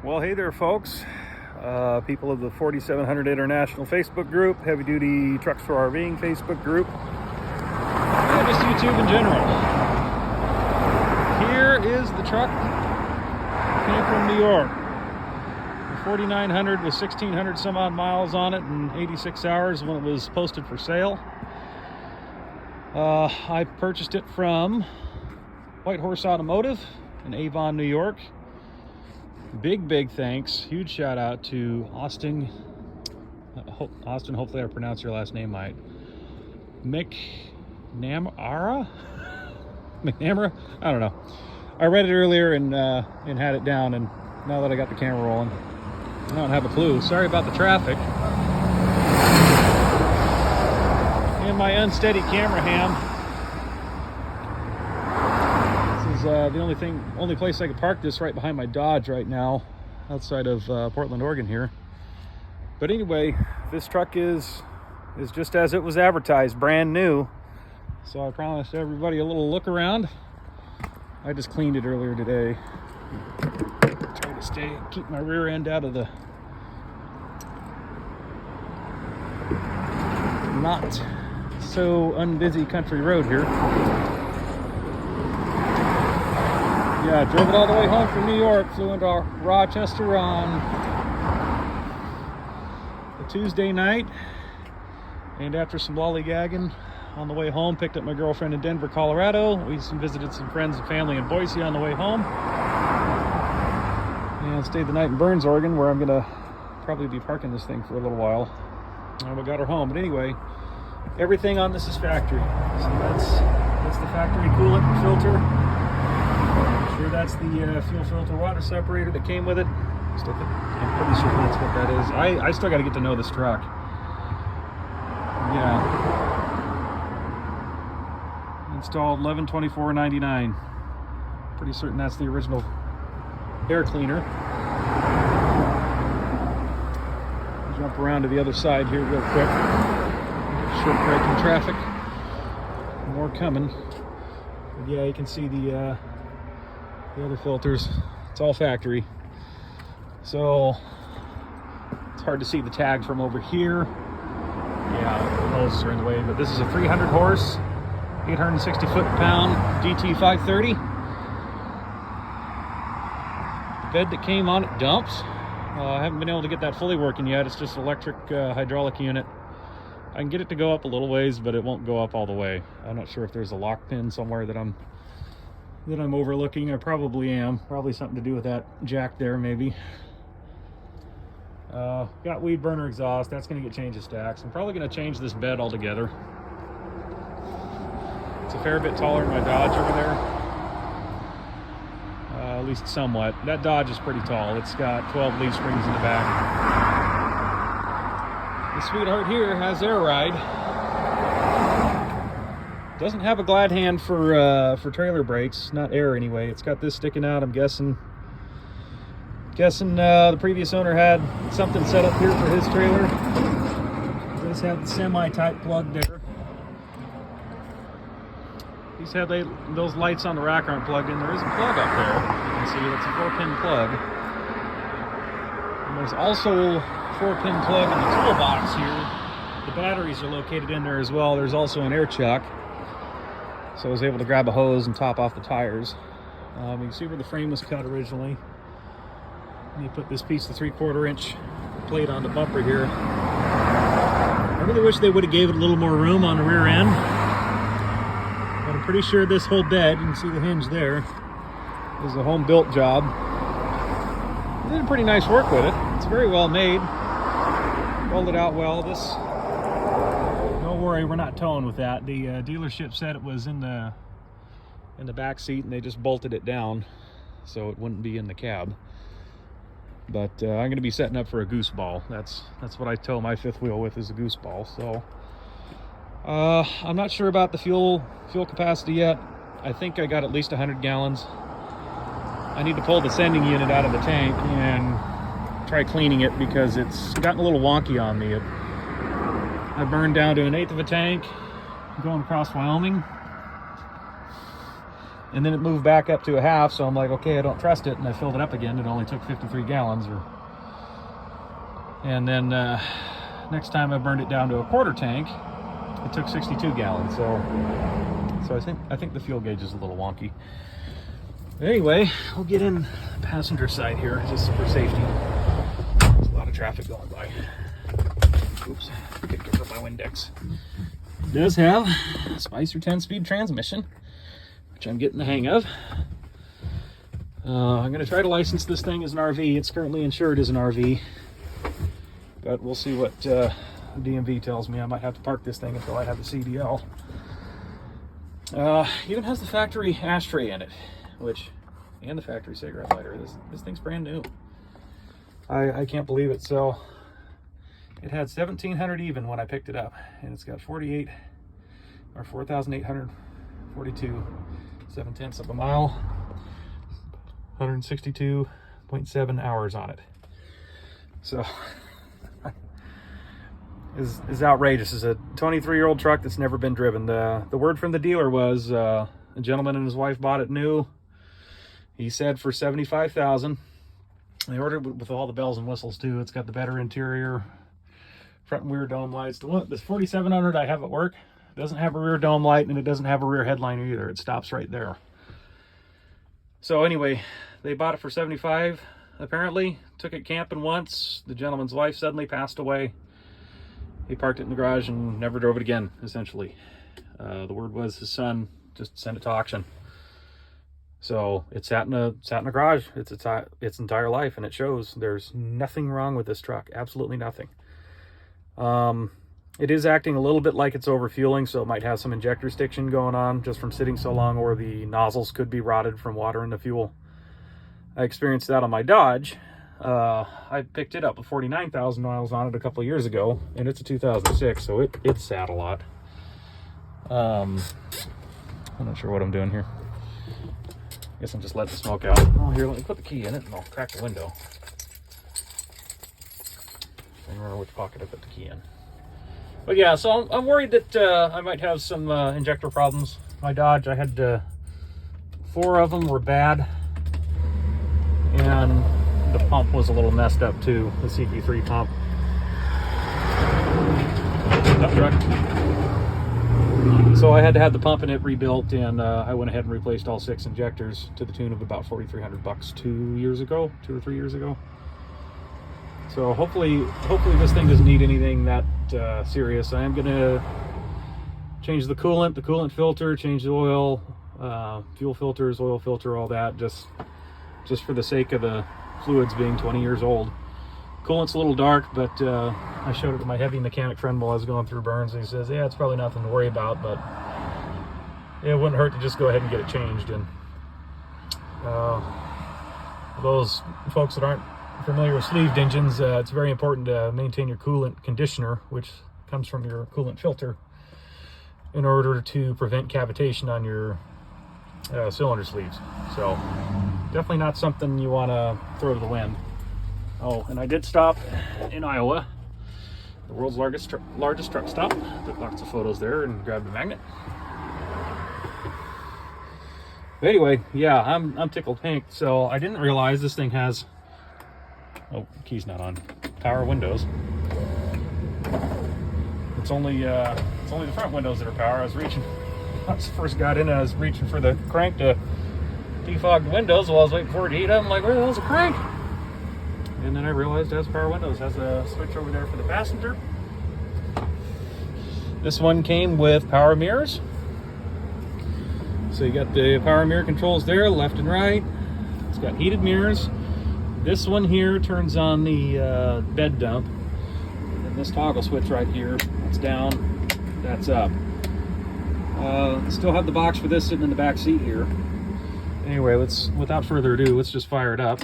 Well, hey there, folks. People of the 4700 International Facebook group, Heavy Duty Trucks for RVing Facebook group, and just YouTube in general. Here is the truck. Came from New York. The 4900 with 1600 some odd miles on it in 86 hours when it was posted for sale. I purchased it from Whitehorse Automotive in Avon, New York. Big thanks, huge shout out to Austin, hopefully I pronounced your last name right. McNamara? I don't know. I read it earlier and had it down, and now that I got the camera rolling, I don't have a clue. Sorry about the traffic. And my unsteady camera ham. The only place I could park this right behind my Dodge right now, outside of Portland, Oregon here. But anyway, this truck is just as it was advertised, brand new. So I promised everybody a little look around. I just cleaned it earlier today. Try to keep my rear end out of the not so unbusy country road here. Yeah, drove it all the way home from New York, flew into Rochester on a Tuesday night, and after some lollygagging on the way home, picked up my girlfriend in Denver, Colorado. We visited some friends and family in Boise on the way home, and stayed the night in Burns, Oregon, where I'm gonna probably be parking this thing for a little while. And we got her home. But anyway, everything on this is factory. So that's the factory coolant and filter. Sure, that's the fuel filter water separator that came with it. I'm pretty sure that's what that is. I still got to get to know this truck. Yeah. Installed 11/24/99. Pretty certain that's the original air cleaner. Jump around to the other side here real quick. Short break in traffic. More coming. But yeah, you can see the other filters. It's all factory, so it's hard to see the tag from over here. Yeah, the hoses are in the way, but this is a 300 horse 860 foot-pound DT 530. The bed that came on it dumps. I haven't been able to get that fully working yet. It's just electric hydraulic unit. I can get it to go up a little ways, but it won't go up all the way. I'm not sure if there's a lock pin somewhere that I'm overlooking. I probably am. Probably something to do with that jack there, maybe. Got weed burner exhaust. That's going to get changed to stacks. I'm probably going to change this bed altogether. It's a fair bit taller than my Dodge over there. At least somewhat. That Dodge is pretty tall. It's got 12 leaf springs in the back. The sweetheart here has air ride. Doesn't have a glad hand for trailer brakes, not air anyway. It's got this sticking out. I'm guessing the previous owner had something set up here for his trailer. It does have the semi-type plug there. These have those lights on the rack aren't plugged in. There is a plug up there. You can see that's a 4-pin plug. And there's also a 4-pin plug in the toolbox here. The batteries are located in there as well. There's also an air chuck. So I was able to grab a hose and top off the tires. You can see where the frame was cut originally. And you put this piece of 3/4 inch plate on the bumper here. I really wish they would have gave it a little more room on the rear end. But I'm pretty sure this whole bed, you can see the hinge there, is a home built job. They did pretty nice work with it. It's very well made. Welded out well. Don't worry, we're not towing with that. The dealership said it was in the back seat, and they just bolted it down so it wouldn't be in the cab. But I'm going to be setting up for a goose ball. That's what I tow my fifth wheel with, is a goose ball. So I'm not sure about the fuel capacity yet. I think I got at least 100 gallons. I need to pull the sending unit out of the tank and try cleaning it because it's gotten a little wonky on me. I burned down to 1/8 of a tank going across Wyoming. And then it moved back up to a half, so I'm like, okay, I don't trust it, and I filled it up again. It only took 53 gallons. And then next time I burned it down to a quarter tank, it took 62 gallons. So I think the fuel gauge is a little wonky. But anyway, we'll get in the passenger side here just for safety. There's a lot of traffic going by. Oops, picked up my Windex. It does have a Spicer 10-speed transmission, which I'm getting the hang of. I'm going to try to license this thing as an RV. It's currently insured as an RV, but we'll see what DMV tells me. I might have to park this thing until I have the CDL. Even has the factory ashtray in it, and the factory cigarette lighter. This thing's brand new. I can't believe it. So it had 1,700 even when I picked it up, and it's got 4,842 7/10 of a mile, 162.7 hours on it. So is outrageous. It's a 23-year-old truck that's never been driven. The word from the dealer was a gentleman and his wife bought it new. He said for $75,000. They ordered it with all the bells and whistles too. It's got the better interior, front and rear dome lights. This 4700 I have at work doesn't have a rear dome light, and it doesn't have a rear headliner either. It stops right there. So anyway, they bought it for $75,000 apparently. Took it camping once. The gentleman's wife suddenly passed away. He parked it in the garage and never drove it again, essentially. The word was his son just sent it to auction. So it sat in a garage its entire life, and it shows. There's nothing wrong with this truck, absolutely nothing. It is acting a little bit like it's overfueling, so it might have some injector stiction going on just from sitting so long, or the nozzles could be rotted from water in the fuel. I experienced that on my Dodge. I picked it up with 49,000 miles on it a couple of years ago, and it's a 2006, so it sat a lot. I'm not sure what I'm doing here. I guess I'm just letting the smoke out. Oh, here, let me put the key in it, and I'll crack the window. I don't remember which pocket I put the key in. But yeah, so I'm worried that I might have some injector problems. My Dodge, I had 4 of them were bad, and the pump was a little messed up too, the CP3 pump. Tough truck. So I had to have the pump in it rebuilt, and I went ahead and replaced all 6 injectors to the tune of about $4,300 2 or 3 years ago. So hopefully this thing doesn't need anything that serious. I am gonna change the coolant filter, change the oil, fuel filters, oil filter, all that, just for the sake of the fluids being 20 years old. Coolant's a little dark, but I showed it to my heavy mechanic friend while I was going through burns, and he says, yeah, it's probably nothing to worry about, but it wouldn't hurt to just go ahead and get it changed. And those folks that aren't familiar with sleeved engines, it's very important to maintain your coolant conditioner, which comes from your coolant filter, in order to prevent cavitation on your cylinder sleeves. So definitely not something you want to throw to the wind. Oh, and I did stop in Iowa, the world's largest truck stop. Took lots of photos there and grabbed a magnet. But anyway, yeah, I'm tickled pink. So I didn't realize this thing has, oh, key's not on, power windows. It's only the front windows that are power. I was reaching, when I first got in, I was reaching for the crank to defog the windows while I was waiting for it to heat up. I'm like, where the hell's the crank? And then I realized it has power windows. It has a switch over there for the passenger. This one came with power mirrors. So you got the power mirror controls there, left and right. It's got heated mirrors. This one here turns on the bed dump. And this toggle switch right here, it's down, that's up. Still have the box for this sitting in the back seat here. Anyway, without further ado, let's just fire it up.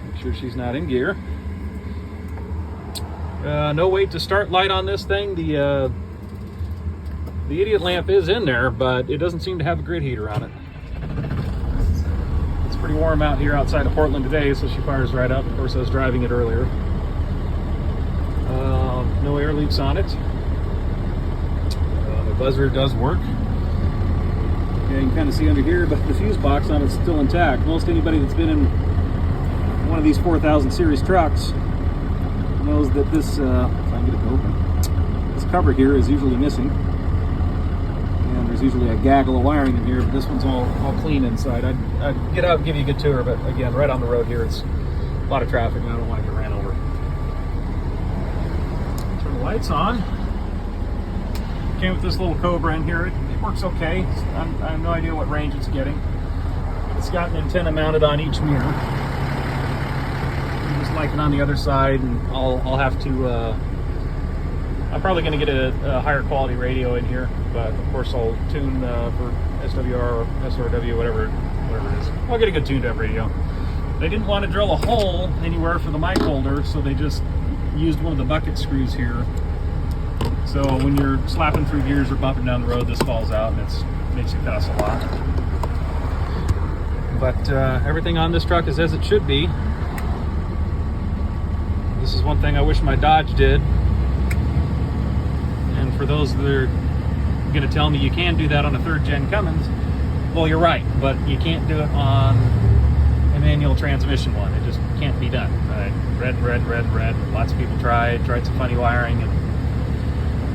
Make sure she's not in gear. No wait to start light on this thing. The idiot lamp is in there, but it doesn't seem to have a grid heater on it. It's pretty warm out here outside of Portland today, so she fires right up. Of course, I was driving it earlier. No air leaks on it. The buzzer does work. Yeah, you can kind of see under here, but the fuse box on it's still intact. Most anybody that's been in one of these 4000 series trucks knows that this, if I can get it to open, this cover here is usually missing. And there's usually a gaggle of wiring in here, but this one's all clean inside. I'd get out and give you a good tour, but again, right on the road here, it's a lot of traffic and I don't want to get ran over. Turn the lights on. Came with this little Cobra in here. It works okay. I have no idea what range it's getting. It's got an antenna mounted on each mirror. Just like it on the other side, and I'll have to. I'm probably going to get a higher quality radio in here, but of course I'll tune for SWR or SRW, whatever it is. I'll get a good tuned up radio. They didn't want to drill a hole anywhere for the mic holder, so they just used one of the bucket screws here. So when you're slapping through gears or bumping down the road, this falls out and it makes you pass a lot. But everything on this truck is as it should be. This is one thing I wish my Dodge did. And for those that are going to tell me you can do that on a 3rd gen Cummins, well, you're right, but you can't do it on a manual transmission one. It just can't be done. Read. Lots of people tried some funny wiring, and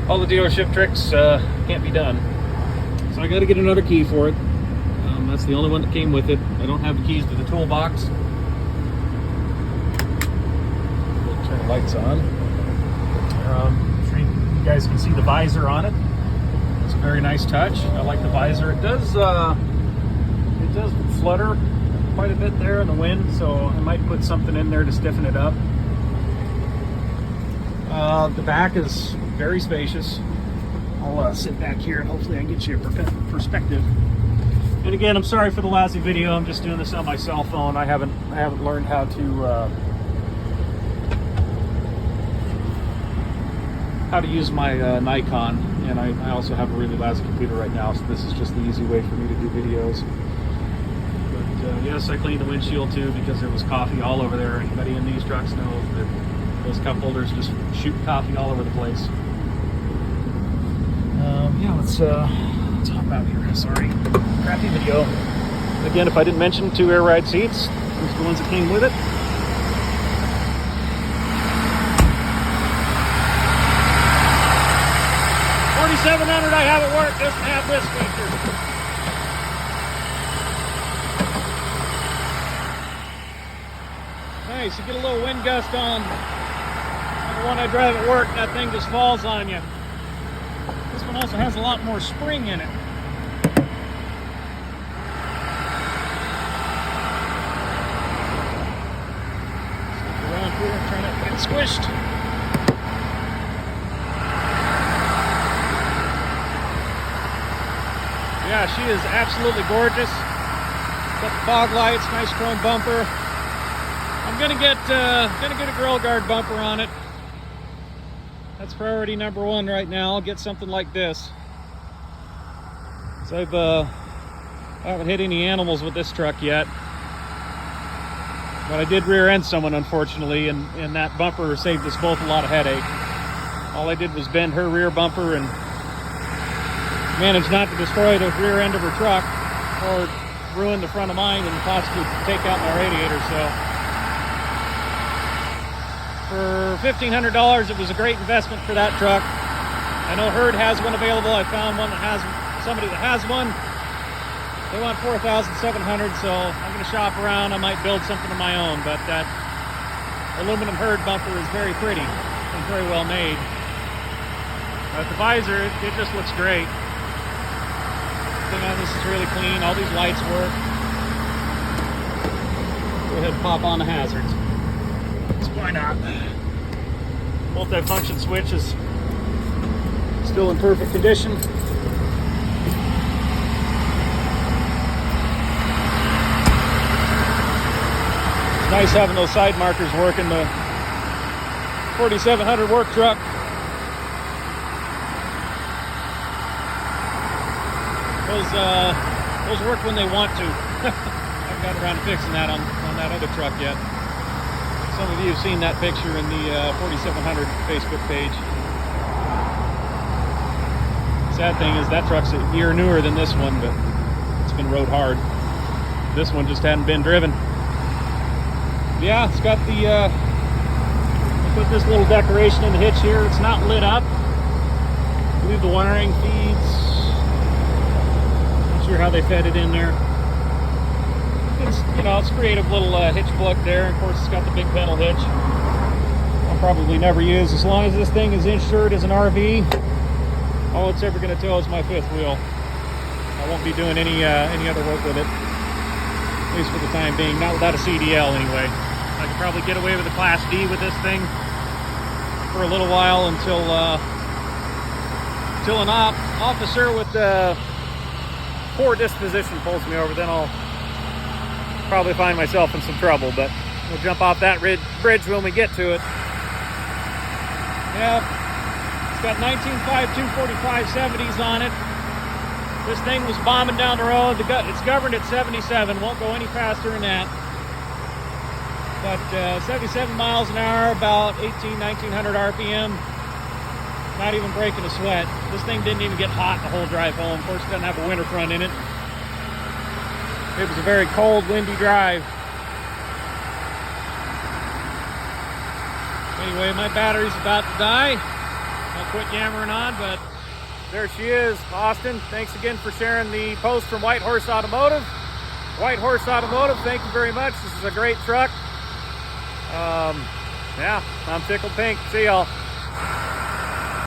all the dealership tricks can't be done. So I got to get another key for it. That's the only one that came with it. I don't have the keys to the toolbox. We'll turn the lights on. Sure you guys can see the visor on it. It's a very nice touch. I like the visor. It does flutter quite a bit there in the wind, so I might put something in there to stiffen it up. The back is very spacious. I'll sit back here and hopefully I can get you a perspective. And again, I'm sorry for the lousy video. I'm just doing this on my cell phone. I haven't learned how to use my Nikon, and I also have a really lousy computer right now, so this is just the easy way for me to do videos. But yes, I cleaned the windshield too because there was coffee all over there. Anybody in these trucks knows that those cup holders just shoot coffee all over the place. Yeah, let's hop out here. Sorry, crappy video. Again, if I didn't mention 2 air ride seats, these are the ones that came with it. $4,700 I have it work, doesn't have this feature. Nice, you get a little wind gust on the one I drive at work, that thing just falls on you. This one also has a lot more spring in it. Stick around here, try not to get squished. Yeah, she is absolutely gorgeous. Got the fog lights, nice chrome bumper. I'm gonna get a grill guard bumper on it. That's priority number 1 right now. I'll get something like this. So I haven't hit any animals with this truck yet, but I did rear end someone, unfortunately, and that bumper saved us both a lot of headache. All I did was bend her rear bumper and managed not to destroy the rear end of her truck or ruin the front of mine and possibly take out my radiator. So for $1,500, it was a great investment for that truck. I know Herd has one available. I found one that has somebody that has one. They want $4,700, so I'm going to shop around. I might build something of my own, but that aluminum Herd bumper is very pretty and very well made. But the visor, it just looks great. Everything on this is really clean. All these lights work. Go ahead and pop on the hazards. So why not? Multi-function switch is still in perfect condition. It's nice having those side markers working. The 4700 work truck. Those work when they want to. I haven't got around to fixing that on that other truck yet. Some of you have seen that picture in the 4700 Facebook page. Sad thing is that truck's a year newer than this one, but been rode hard. This one just hadn't been driven. Yeah, it's got the, I put this little decoration in the hitch here. It's not lit up. I believe the wiring feeds. Not sure how they fed it in there. It's, you know, it's a creative little hitch plug there. Of course, it's got the big pedal hitch. I'll probably never use. As long as this thing is insured as an RV, all it's ever going to tow is my fifth wheel. I won't be doing any other work with it, at least for the time being. Not without a CDL anyway. I could probably get away with a Class D with this thing for a little while until an officer with poor disposition pulls me over. Then I'll probably find myself in some trouble, but we'll jump off that bridge when we get to it. Yeah, it's got 19.5 245 70s on it. This thing was bombing down the road. It's governed at 77, won't go any faster than that. But 77 miles an hour, about 1900 RPM. Not even breaking a sweat. This thing didn't even get hot the whole drive home. Of course, it doesn't have a winter front in it. It was a very cold, windy drive. Anyway, my battery's about to die. I'll quit yammering on, but there she is, Austin. Thanks again for sharing the post from Whitehorse Automotive. Whitehorse Automotive, thank you very much. This is a great truck. Yeah, I'm tickled pink. See y'all.